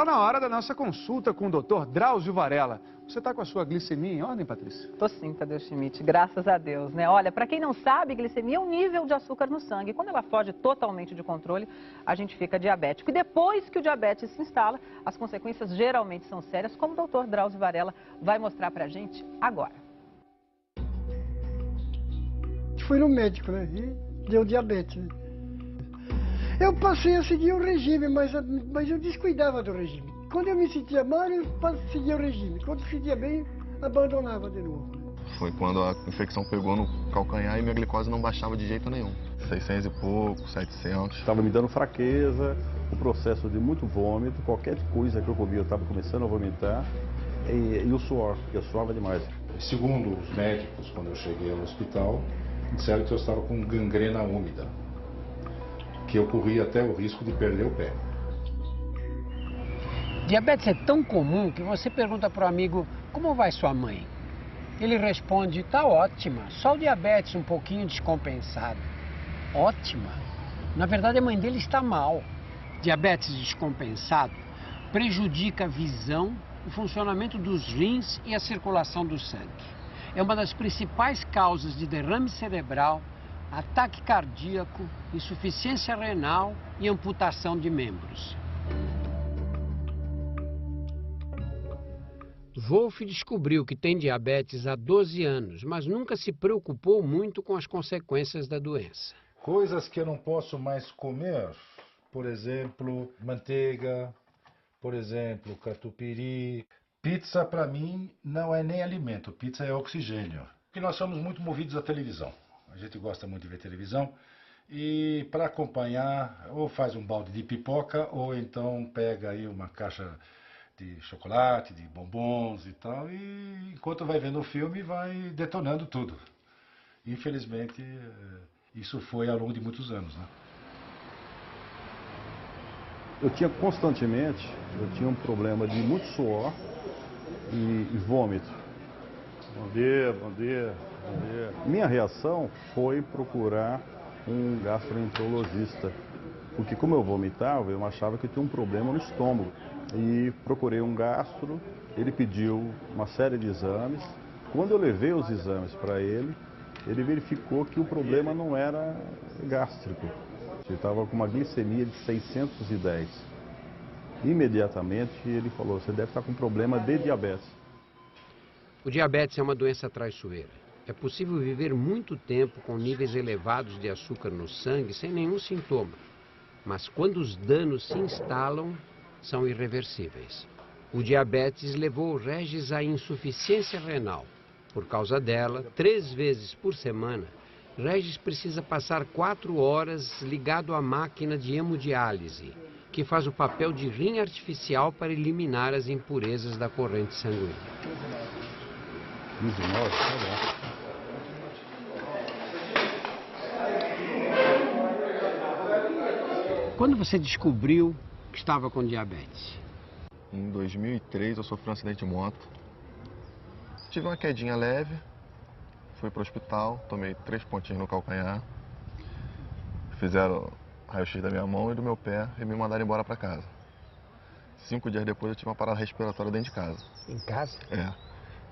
Está na hora da nossa consulta com o Dr. Drauzio Varella. Você está com a sua glicemia em ordem, Patrícia? Tô sim, Tadeu Schmidt, graças a Deus, né? Olha, para quem não sabe, glicemia é o nível de açúcar no sangue. Quando ela foge totalmente de controle, a gente fica diabético. E depois que o diabetes se instala, as consequências geralmente são sérias, como o Dr. Drauzio Varella vai mostrar pra gente agora. Fui no médico, né? E deu diabetes, né? Eu passei a seguir o regime, mas eu descuidava do regime. Quando eu me sentia mal, eu seguia o regime. Quando me sentia bem, abandonava de novo. Foi quando a infecção pegou no calcanhar e minha glicose não baixava de jeito nenhum. 600 e pouco, 700. Estava me dando fraqueza, o processo de muito vômito, qualquer coisa que eu comia eu estava começando a vomitar. E o suor, porque eu suava demais. Segundo os médicos, quando eu cheguei ao hospital, disseram que eu estava com gangrena úmida, que eu corria até o risco de perder o pé. Diabetes é tão comum que você pergunta para o amigo, como vai sua mãe? Ele responde, tá ótima, só o diabetes um pouquinho descompensado. Ótima? Na verdade a mãe dele está mal. Diabetes descompensado prejudica a visão, o funcionamento dos rins e a circulação do sangue. É uma das principais causas de derrame cerebral, ataque cardíaco, insuficiência renal e amputação de membros. Wolf descobriu que tem diabetes há 12 anos, mas nunca se preocupou muito com as consequências da doença. Coisas que eu não posso mais comer, por exemplo, manteiga, por exemplo, catupiry. Pizza para mim não é nem alimento, pizza é oxigênio. Porque nós somos muito movidos à televisão. A gente gosta muito de ver televisão e para acompanhar ou faz um balde de pipoca ou então pega aí uma caixa de chocolate, de bombons e tal, e enquanto vai vendo o filme vai detonando tudo. Infelizmente isso foi ao longo de muitos anos, né? Eu tinha constantemente, um problema de muito suor e vômito. Bom dia, bom dia, bom dia. Minha reação foi procurar um gastroenterologista, porque como eu vomitava, eu achava que eu tinha um problema no estômago. E procurei um gastro, ele pediu uma série de exames. Quando eu levei os exames para ele verificou que o problema não era gástrico. Ele estava com uma glicemia de 610. Imediatamente ele falou, você deve estar com problema de diabetes. O diabetes é uma doença traiçoeira. É possível viver muito tempo com níveis elevados de açúcar no sangue sem nenhum sintoma. Mas quando os danos se instalam, são irreversíveis. O diabetes levou o Regis à insuficiência renal. Por causa dela, 3 vezes por semana, Regis precisa passar 4 horas ligado à máquina de hemodiálise, que faz o papel de rim artificial para eliminar as impurezas da corrente sanguínea. 15 horas, tá bom. Quando você descobriu que estava com diabetes? Em 2003 eu sofri um acidente de moto. Tive uma quedinha leve, fui para o hospital, tomei 3 pontinhos no calcanhar. Fizeram raio-x da minha mão e do meu pé e me mandaram embora para casa. 5 dias depois eu tive uma parada respiratória dentro de casa. Em casa? É.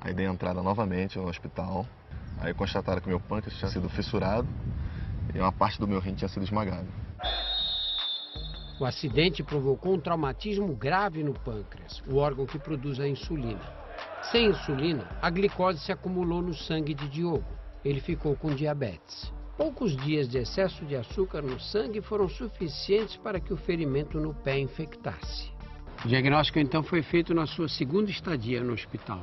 Aí dei entrada novamente no hospital. Aí constataram que meu pâncreas tinha sido fissurado e uma parte do meu rim tinha sido esmagada. O acidente provocou um traumatismo grave no pâncreas, o órgão que produz a insulina. Sem insulina, a glicose se acumulou no sangue de Diogo. Ele ficou com diabetes. Poucos dias de excesso de açúcar no sangue foram suficientes para que o ferimento no pé infectasse. O diagnóstico então foi feito na sua segunda estadia no hospital,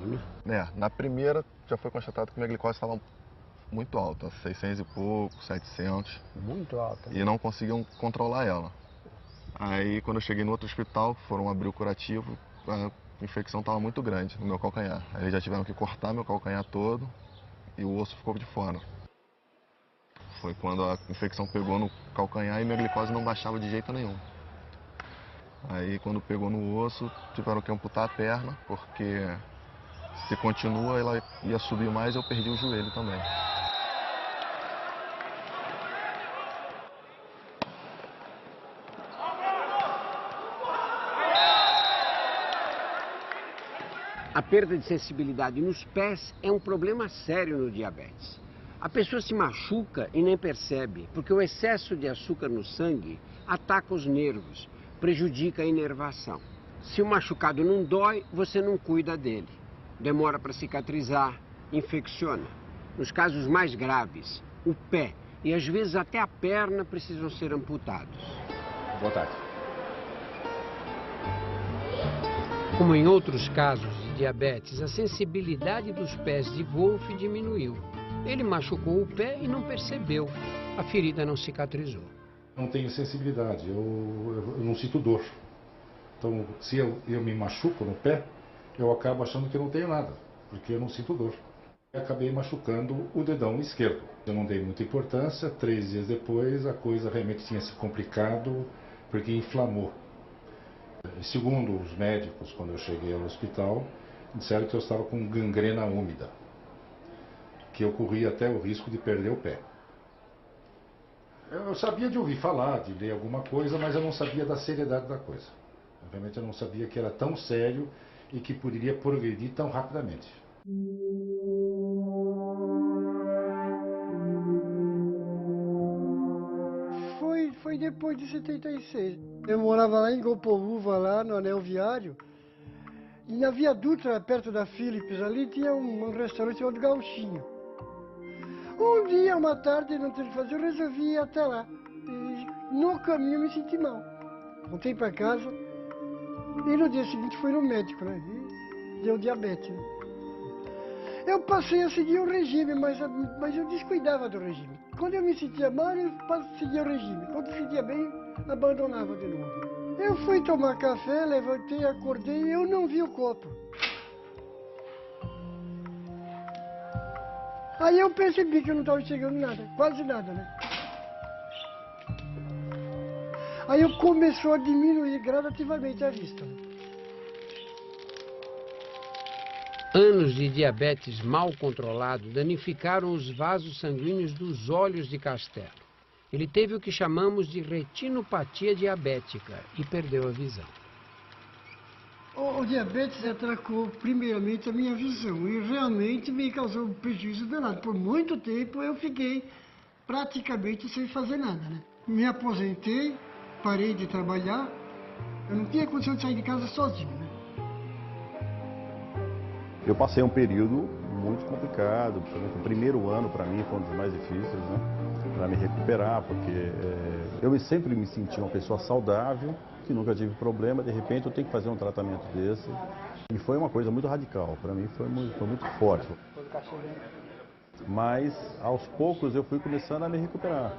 né? Na primeira já foi constatado que minha glicose estava muito alta, 600 e pouco, 700. Muito alta. E não conseguiam controlar ela. Aí quando eu cheguei no outro hospital, foram abrir o curativo, a infecção estava muito grande no meu calcanhar. Aí eles já tiveram que cortar meu calcanhar todo e o osso ficou de fora. Foi quando a infecção pegou no calcanhar e minha glicose não baixava de jeito nenhum. Aí quando pegou no osso, tiveram que amputar a perna, porque se continua ela ia subir mais e eu perdi o joelho também. A perda de sensibilidade nos pés é um problema sério no diabetes. A pessoa se machuca e nem percebe, porque o excesso de açúcar no sangue ataca os nervos, prejudica a inervação. Se o machucado não dói, você não cuida dele. Demora para cicatrizar, infecciona. Nos casos mais graves, o pé e às vezes até a perna precisam ser amputados. Boa tarde. Como em outros casos de diabetes, a sensibilidade dos pés de Wolf diminuiu. Ele machucou o pé e não percebeu. A ferida não cicatrizou. Não tenho sensibilidade, eu não sinto dor. Então, se eu me machuco no pé, eu acabo achando que eu não tenho nada, porque eu não sinto dor. Eu acabei machucando o dedão esquerdo. Eu não dei muita importância, 3 dias depois a coisa realmente tinha se complicado, porque inflamou. Segundo os médicos, quando eu cheguei ao hospital, disseram que eu estava com gangrena úmida, que eu corria até o risco de perder o pé. Eu sabia de ouvir falar, de ler alguma coisa, mas eu não sabia da seriedade da coisa. Realmente eu não sabia que era tão sério e que poderia progredir tão rapidamente. Foi depois de 76. Eu morava lá em Golpoúva, lá no anel viário. E na Via Dutra, perto da Philips, ali tinha um restaurante chamado Gauchinho. Um dia, uma tarde, não tinha o que fazer, eu resolvi ir até lá. E no caminho eu me senti mal. Voltei para casa e no dia seguinte fui no médico, né? E deu diabetes. Né? Eu passei a seguir o regime, mas eu descuidava do regime. Quando eu me sentia mal, eu seguia o regime. Quando me sentia bem, abandonava de novo. Eu fui tomar café, levantei, acordei e eu não vi o copo. Aí eu percebi que eu não estava enxergando nada, quase nada, né? Aí eu começou a diminuir gradativamente a vista. Anos de diabetes mal controlado danificaram os vasos sanguíneos dos olhos de Castelo. Ele teve o que chamamos de retinopatia diabética e perdeu a visão. O diabetes atracou primeiramente a minha visão e realmente me causou um prejuízo danado. Por muito tempo eu fiquei praticamente sem fazer nada, né? Me aposentei, parei de trabalhar, eu não tinha condição de sair de casa sozinho, né? Eu passei um período muito complicado, principalmente o primeiro ano para mim foi um dos mais difíceis, né? Para me recuperar, porque eu sempre me senti uma pessoa saudável, que nunca tive problema, de repente eu tenho que fazer um tratamento desse. E foi uma coisa muito radical, para mim foi muito forte. Mas aos poucos eu fui começando a me recuperar.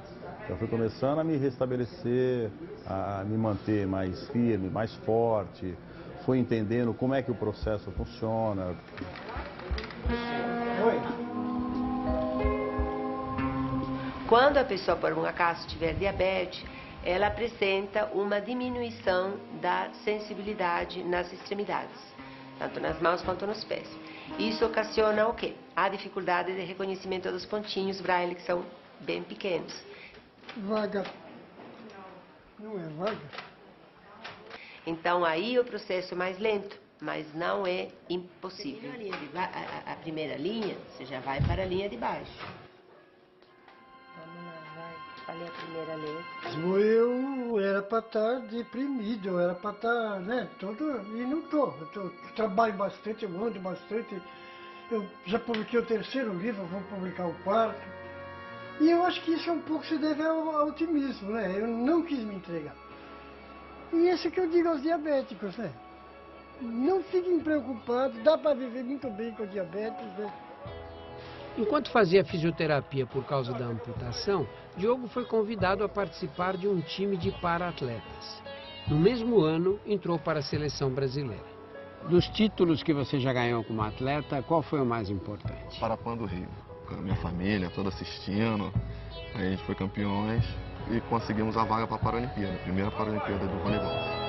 Eu fui começando a me restabelecer, a me manter mais firme, mais forte. Fui entendendo como é que o processo funciona. Quando a pessoa, por um acaso, tiver diabetes, ela apresenta uma diminuição da sensibilidade nas extremidades, tanto nas mãos quanto nos pés. Isso ocasiona o quê? A dificuldade de reconhecimento dos pontinhos braille, que são bem pequenos. Vaga. Não é vaga? Então, aí o processo é mais lento, mas não é impossível. A primeira linha, você já vai para a linha de baixo. Vamos lá, vai. Qual é a primeira letra? Eu era para estar deprimido, eu era para estar, né, e não estou. Eu trabalho bastante, eu ando bastante. Eu já publiquei o 3º livro, vou publicar o 4º. E eu acho que isso um pouco se deve ao otimismo, né? Eu não quis me entregar. E isso que eu digo aos diabéticos, né? Não fiquem preocupados, dá para viver muito bem com diabetes, né? Enquanto fazia fisioterapia por causa da amputação, Diogo foi convidado a participar de um time de para-atletas. No mesmo ano, entrou para a seleção brasileira. Dos títulos que você já ganhou como atleta, qual foi o mais importante? Parapan do Rio, com a minha família toda assistindo, aí a gente foi campeões e conseguimos a vaga para a Paralimpíada, a primeira Paralimpíada do voleibol.